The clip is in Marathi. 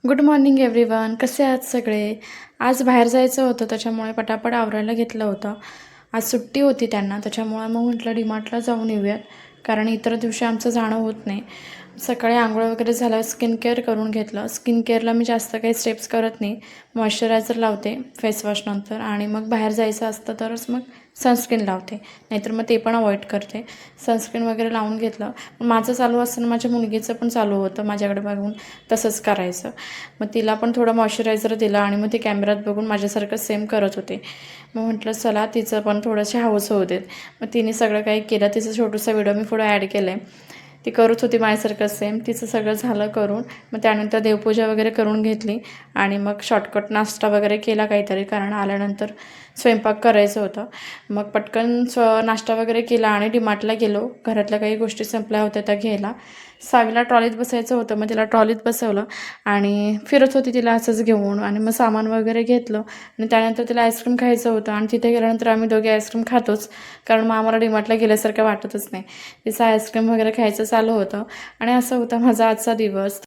Good morning everyone. कसे आहात सगळे? आज बाहेर जायचं होतं त्याच्यामुळे पटापट आवरायला घेतलं होतं. आज सुट्टी होती त्यांना त्याच्यामुळे मग म्हटलं डीमार्टला जाऊन येऊयात, कारण इतर दिवशी आमचं जाणं होत नाही. सकाळी आंघोळ वगैरे झाल्यावर स्किन केअर करून घेतलं. स्किन केअरला मी जास्त काही स्टेप्स करत नाही. मॉइश्चरायझर लावते फेसवॉशनंतर आणि मग बाहेर जायचं असतं तरच मग सनस्क्रीन लावते, नाहीतर मग ते पण अवॉइड करते. सनस्क्रीन वगैरे लावून घेतलं. माझं चालू असताना माझ्या मुलगीचं पण चालू होतं माझ्याकडे बघून तसंच करायचं. मग तिला पण थोडं मॉइश्चरायझर दिलं आणि मग ती कॅमेऱ्यात बघून माझ्यासारखं सेम करत होते. मग म्हटलं चला तिचं पण थोडंसे हौस होऊ देत. मग तिने सगळं काही केलं. तिचं छोटंसं व्हिडिओ मी पुढं ॲड केलं आहे. ती करत होती माझ्यासारखं सेम. तिचं सगळं झालं करून. मग त्यानंतर देवपूजा वगैरे करून घेतली आणि मग शॉर्टकट नाश्ता वगैरे केला काहीतरी, कारण आल्यानंतर स्वयंपाक करायचं होतं. मग पटकन नाश्ता वगैरे केला आणि डीमार्टला गेलो. घरातल्या काही गोष्टी संपल्या होत्या त्या घ्यायला. सावीला ट्रॉलीत बसायचं होतं, मग तिला ट्रॉलीत बसवलं आणि फिरत होती तिला असंच घेऊन आणि मग सामान वगैरे घेतलं आणि त्यानंतर तिला आईस्क्रीम खायचं होतं आणि तिथे गेल्यानंतर आम्ही दोघे आईस्क्रीम खातोच, कारण मग आम्हाला डीमार्टला गेल्यासारखं वाटतच नाही. तिचं आईस्क्रीम वगैरे खायचं चालू होतं आणि असं होता माझा आजचा दिवस.